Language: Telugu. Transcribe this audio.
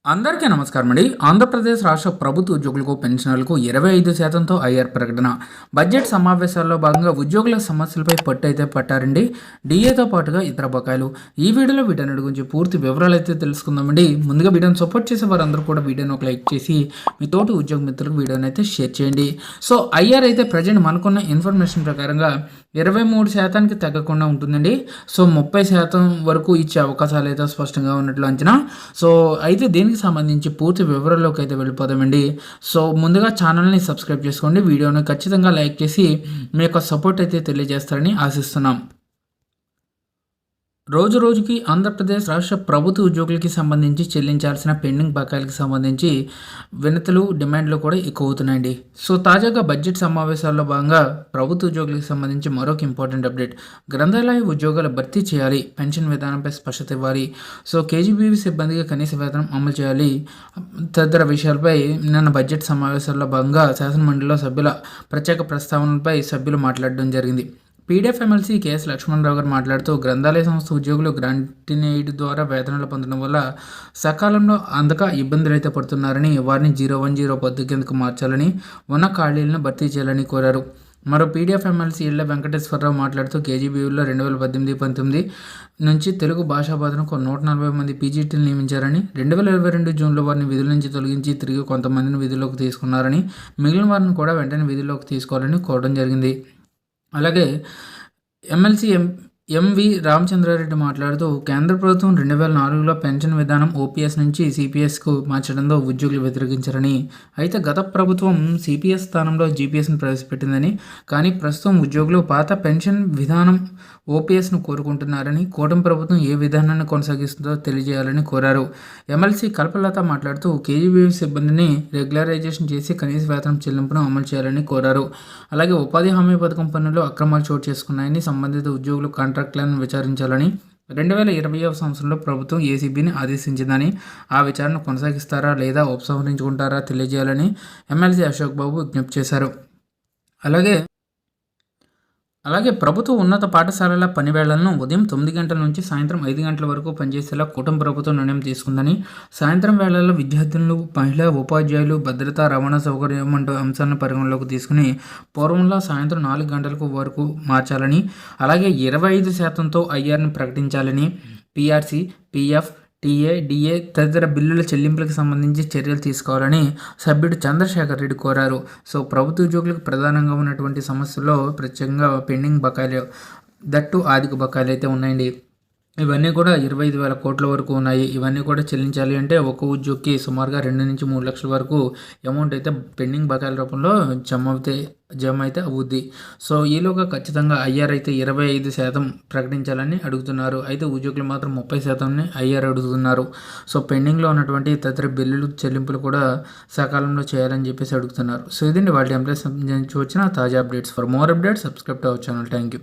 అందరికీ నమస్కారం అండి. ఆంధ్రప్రదేశ్ రాష్ట్ర ప్రభుత్వ ఉద్యోగులకు, పెన్షనర్లకు 25%తో ఐఆర్ ప్రకటన. బడ్జెట్ సమావేశాల్లో భాగంగా ఉద్యోగుల సమస్యలపై పట్టయితే పట్టారండి. డీఏతో పాటుగా ఇతర బకాయిలు. ఈ వీడియోలో వీటన్నిటి గురించి పూర్తి వివరాలు అయితే తెలుసుకుందామండి. ముందుగా వీడియోని సపోర్ట్ చేసే వారందరూ కూడా వీడియోని ఒక లైక్ చేసి మీ తోటి ఉద్యోగ మిత్రులకు వీడియోని అయితే షేర్ చేయండి. సో ఐఆర్ అయితే ప్రజెంట్ మనకున్న ఇన్ఫర్మేషన్ ప్రకారంగా 23% తగ్గకుండా ఉంటుందండి. సో 30% వరకు ఇచ్చే అవకాశాలు అయితే స్పష్టంగా ఉన్నట్లు అంచనా. సో అయితే దీనికి సంబంధించి పూర్తి వివరాల్లోకి అయితే వెళ్ళిపోదామండి. సో ముందుగా ఛానల్ని సబ్స్క్రైబ్ చేసుకోండి. వీడియోని ఖచ్చితంగా లైక్ చేసి మీ యొక్క సపోర్ట్ అయితే తెలియజేస్తారని ఆశిస్తున్నాం. రోజు రోజుకి ఆంధ్రప్రదేశ్ రాష్ట్ర ప్రభుత్వ ఉద్యోగులకి సంబంధించి చెల్లించాల్సిన పెండింగ్ బకాయిలకు సంబంధించి వినతులు, డిమాండ్లు కూడా ఎక్కువ అవుతున్నాయండి. సో తాజాగా బడ్జెట్ సమావేశాల్లో భాగంగా ప్రభుత్వ ఉద్యోగులకు సంబంధించి మరొక ఇంపార్టెంట్ అప్డేట్. గ్రంథాలయ ఉద్యోగాలు భర్తీ చేయాలి, పెన్షన్ విధానంపై స్పష్టత ఇవ్వాలి, సో కేజీబీవీ సిబ్బందిగా కనీస వేతనం అమలు చేయాలి తదితర విషయాలపై నిన్న బడ్జెట్ సమావేశాల్లో భాగంగా శాసనమండలిలో సభ్యుల ప్రత్యేక ప్రస్తావనలపై సభ్యులు మాట్లాడడం జరిగింది. పీడీఎఫ్ ఎమ్మెల్సీ కేఎస్ లక్ష్మణరావు గారు మాట్లాడుతూ గ్రంథాలయ సంస్థ ఉద్యోగులు గ్రాంటినేడ్ ద్వారా వేతనాలు పొందడం వల్ల సకాలంలో అందక ఇబ్బందులు అయితే పడుతున్నారని, వారిని 010 పద్ధతి కిందకు మార్చాలని, ఉన్న ఖాళీలను భర్తీ చేయాలని కోరారు. మరో పీడీఎఫ్ ఎమ్మెల్సీ ఇళ్ల వెంకటేశ్వరరావు మాట్లాడుతూ కేజీబీయూలో 2018-19 నుంచి తెలుగు భాషా బోధనకు 140 మంది పీజీటీలు నియమించారని, 2022 జూన్లో వారిని విధుల నుంచి తొలగించి తిరిగి కొంతమందిని విధుల్లోకి తీసుకున్నారని, మిగిలిన వారిని కూడా వెంటనే విధుల్లోకి తీసుకోవాలని కోరడం జరిగింది. అలాగే ఎమ్మెల్సీ ఎంవి రామచంద్రారెడ్డి మాట్లాడుతూ కేంద్ర ప్రభుత్వం 2004లో పెన్షన్ విధానం ఓపీఎస్ నుంచి సిపిఎస్కు మార్చడంతో ఉద్యోగులు వ్యతిరేకించారని, అయితే గత ప్రభుత్వం సిపిఎస్ స్థానంలో జీపీఎస్ను ప్రవేశపెట్టిందని, కానీ ప్రస్తుతం ఉద్యోగులు పాత పెన్షన్ విధానం ఓపీఎస్ను కోరుకుంటున్నారని, కూటమి ప్రభుత్వం ఏ విధానాన్ని కొనసాగిస్తుందో తెలియజేయాలని కోరారు. ఎమ్మెల్సీ కల్పలత మాట్లాడుతూ కేజీబీవీ సిబ్బందిని రెగ్యులరైజేషన్ చేసి కనీస వేతనం చెల్లింపును అమలు చేయాలని కోరారు. అలాగే ఉపాధి హామీ పథకం పనుల్లో అక్రమాలు చోటు చేసుకున్నాయని, సంబంధిత ఉద్యోగులు కాంట్రాక్టులను విచారించాలని, 2020వ సంవత్సరంలో ప్రభుత్వం ఏసీబీని ఆదేశించిందని, ఆ విచారణ కొనసాగిస్తారా లేదా ఉపసంహరించుకుంటారా తెలియజేయాలని ఎమ్మెల్సీ అశోక్ బాబు విజ్ఞప్తి చేశారు. అలాగే ప్రభుత్వ ఉన్నత పాఠశాలల పనివేళలను ఉదయం 9 గంటల నుంచి సాయంత్రం 5 గంటల వరకు పనిచేసేలా కూటమి ప్రభుత్వం నిర్ణయం తీసుకుందని, సాయంత్రం వేళల్లో విద్యార్థులు, మహిళా ఉపాధ్యాయులు, భద్రత, రవాణా సౌకర్యం వంటి అంశాలను పరిగణలోకి తీసుకుని పూర్వంలో సాయంత్రం 4 గంటలకు వరకు మార్చాలని, అలాగే 25%తో ఐఆర్ని ప్రకటించాలని, పీఆర్సీ, పీఎఫ్, టీఏ, డిఏ తదితర బిల్లుల చెల్లింపులకు సంబంధించి చర్యలు తీసుకోవాలని సభ్యుడు చంద్రశేఖర్ రెడ్డి కోరారు. సో ప్రభుత్వ ఉద్యోగులకు ప్రధానంగా ఉన్నటువంటి సమస్యల్లో ప్రత్యేకంగా పెండింగ్ బకాయిలు, దట్టు ఆర్థిక బకాయిలు అయితే ఉన్నాయండి. ఇవన్నీ కూడా 25,000 కోట్ల వరకు ఉన్నాయి. ఇవన్నీ కూడా చెల్లించాలి అంటే ఒక్క ఉద్యోగికి సుమారుగా 2 నుంచి 3 లక్షల వరకు అమౌంట్ అయితే పెండింగ్ బకాయిల రూపంలో జమ అయితే అవుద్ది. సో ఈలోగా ఖచ్చితంగా ఐఆర్ అయితే 25% ప్రకటించాలని అడుగుతున్నారు. అయితే ఉద్యోగులు మాత్రం 30%ని ఐఆర్ అడుగుతున్నారు. సో పెండింగ్లో ఉన్నటువంటి తదితర బిల్లులు, చెల్లింపులు కూడా సకాలంలో చేయాలని చెప్పేసి అడుగుతున్నారు. సో ఇదండి వాళ్ళ ఎంప్లాయీస్ సంబంధించి వచ్చిన తాజా updates. For more updates subscribe to our channel. Thank you.